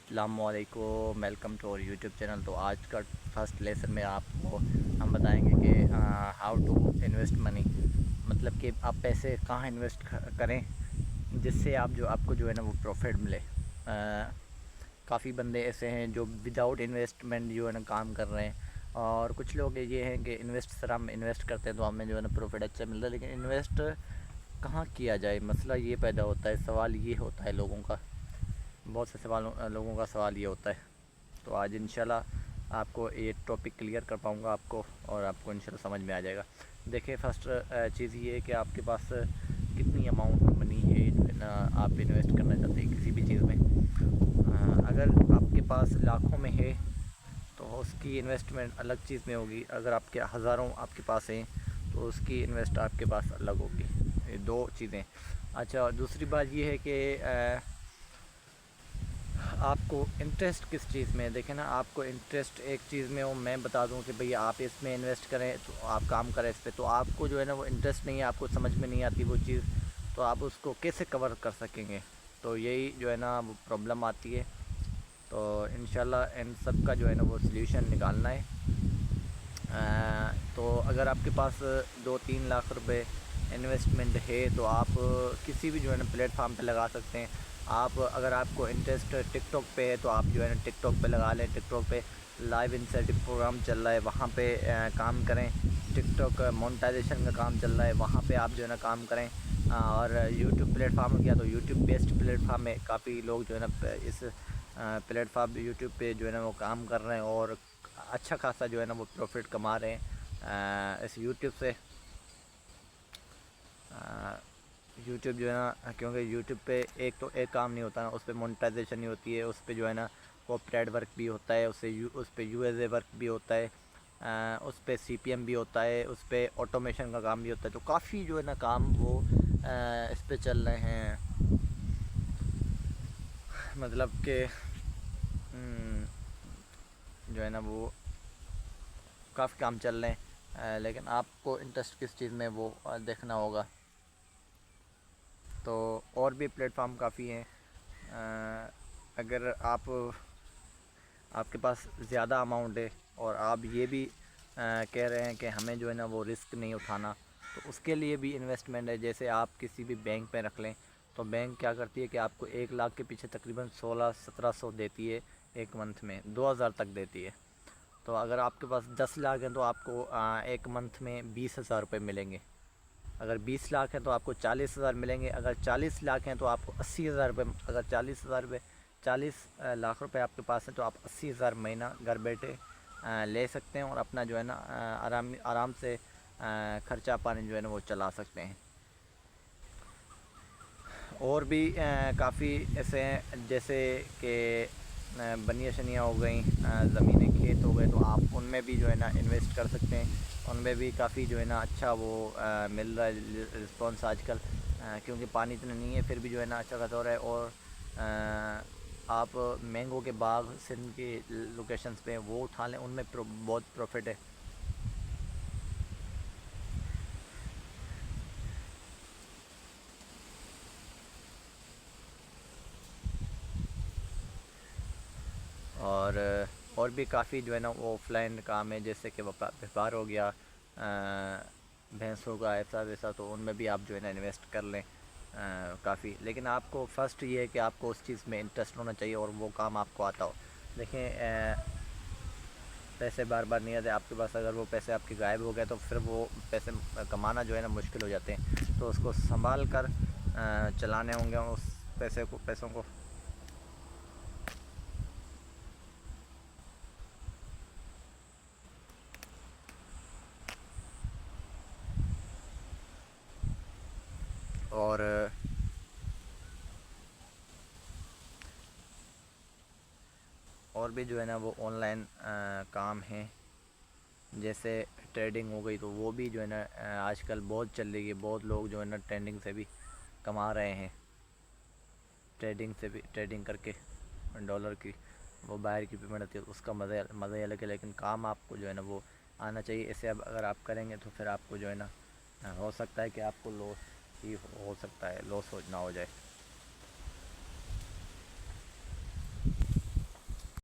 अस्सलामुअलैकुम, welcome to our YouTube channel. तो आज का फर्स्ट लेसन में आपको हम बताएंगे कि हाउ टू इन्वेस्ट मनी, मतलब कि आप पैसे कहाँ इन्वेस्ट करें जिससे आपको जो है ना वो प्रॉफिट मिले। काफ़ी बंदे ऐसे हैं जो विदाउट इन्वेस्टमेंट जो है ना काम कर रहे हैं, और कुछ लोग ये हैं कि सर हम इन्वेस्ट करते हैं तो हमें जो है ना प्रॉफिट अच्छा मिलता है, लेकिन इन्वेस्ट कहाँ किया जाए, मसला ये पैदा होता है। सवाल ये होता है लोगों का, बहुत से लोगों का सवाल ये होता है। तो आज इंशाल्लाह आपको ये टॉपिक क्लियर कर पाऊँगा आपको, और आपको इंशाल्लाह समझ में आ जाएगा। देखिए, फर्स्ट चीज़ ये है कि आपके पास कितनी अमाउंट मनी है जो है ना आप इन्वेस्ट करना चाहते हैं किसी भी चीज़ में। अगर आपके पास लाखों में है तो उसकी इन्वेस्टमेंट अलग चीज़ में होगी। अगर आपके हज़ारों आपके पास हैं तो उसकी इन्वेस्ट आपके पास अलग होगी। ये दो चीज़ें। अच्छा, दूसरी बात ये है कि आपको इंटरेस्ट किस चीज़ में है। देखें ना, आपको इंटरेस्ट एक चीज़ में हो, मैं बता दूं कि भैया आप इसमें इन्वेस्ट करें तो आप काम करें इस पे, तो आपको जो है ना वो इंटरेस्ट नहीं है, आपको समझ में नहीं आती वो चीज़, तो आप उसको कैसे कवर कर सकेंगे। तो यही जो है ना वो प्रॉब्लम आती है। तो इंशाल्लाह इन सब का जो है ना वो सल्यूशन निकालना है। तो अगर आपके पास 2-3 लाख रुपए इन्वेस्टमेंट है तो आप किसी भी जो है ना प्लेटफार्म पे लगा सकते हैं। आप अगर आपको इंटरेस्ट टिकटॉक पे है तो आप जो है ना टिकटॉक पे लगा लें। टिकटॉक पे लाइव इंसेंटिव प्रोग्राम चल रहा है, वहाँ पे काम करें। टिकटॉक मोनेटाइजेशन का काम चल रहा है, वहाँ पे आप जो है ना काम करें। और यूट्यूब प्लेटफार्म हो गया तो यूट्यूब बेस्ट प्लेटफार्म है। काफ़ी लोग जो है ना इस प्लेटफार्म यूट्यूब पे जो है ना वो काम कर रहे हैं और अच्छा खासा जो है ना वो प्रॉफिट कमा रहे हैं इस यूट्यूब से। यूट्यूब जो है ना, क्योंकि यूट्यूब पे एक काम नहीं होता ना, उस पर मोनेटाइजेशन नहीं होती है, उस पर जो है ना कॉपीराइट वर्क भी होता है, उस पर यूएसए वर्क भी होता है, उस पर सीपीएम भी होता है, उस पर ऑटोमेशन का काम भी होता है। तो काफ़ी जो है ना काम वो इस पे चल रहे हैं, मतलब कि जो है ना वो काफ़ी काम चल रहे हैं। लेकिन आपको इंटरेस्ट किस चीज़ में वो देखना होगा। तो और भी प्लेटफार्म काफ़ी हैं। अगर आपके पास ज़्यादा अमाउंट है और आप ये भी कह रहे हैं कि हमें जो है ना वो रिस्क नहीं उठाना, तो उसके लिए भी इन्वेस्टमेंट है। जैसे आप किसी भी बैंक में रख लें तो बैंक क्या करती है कि आपको 1 लाख के पीछे तकरीबन 1600-1700 देती है, एक मंथ में 2000 तक देती है। तो अगर आपके पास 10 लाख हैं तो आपको एक मंथ में 20,000 रुपये मिलेंगे। अगर 20 लाख हैं तो आपको 40,000 मिलेंगे। अगर 40 लाख हैं तो आपको 80,000 रुपये। अगर 40 लाख रुपए आपके पास है तो आप 80,000 महीना घर बैठे ले सकते हैं, और अपना जो है ना आराम आराम से खर्चा पानी जो है ना वो चला सकते हैं। और भी काफ़ी ऐसे हैं, जैसे कि बनिया शनिया हो गई, ज़मीनें खेत हो गए, तो आप उनमें भी जो है ना इन्वेस्ट कर सकते हैं। उनमें भी काफ़ी जो है ना अच्छा वो मिल रहा है रिस्पॉन्स आजकल, क्योंकि पानी इतना नहीं है, फिर भी जो है ना अच्छा खासा हो रहा है। और आप मैंगो के बाग सिंध के लोकेशंस पे वो उठा लें, उनमें बहुत प्रॉफिट है। और और भी काफ़ी जो है ना वो ऑफलाइन काम है, जैसे कि व्यापार हो गया, भैंसों का ऐसा वैसा, तो उनमें भी आप जो है ना इन्वेस्ट कर लें काफ़ी। लेकिन आपको फ़र्स्ट ये है कि आपको उस चीज़ में इंटरेस्ट होना चाहिए और वो काम आपको आता हो। देखें, पैसे बार बार नहीं आते आपके पास। अगर वो पैसे आपके गायब हो गए तो फिर वो पैसे कमाना जो है ना मुश्किल हो जाते हैं। तो उसको संभाल कर चलाने होंगे उस पैसों को। और और भी जो है ना वो ऑनलाइन काम है, जैसे ट्रेडिंग हो गई, तो वो भी जो है ना आजकल बहुत चल रही है। बहुत लोग जो है ना ट्रेडिंग से भी कमा रहे हैं। ट्रेडिंग करके डॉलर की वो बाहर की पेमेंट आती है, उसका मज़ा ही अलग है। लेकिन काम आपको जो है ना वो आना चाहिए। ऐसे अब अगर आप करेंगे तो फिर आपको जो है ना हो सकता है कि आपको लॉस ही हो सकता है, लॉस हो ना हो जाए।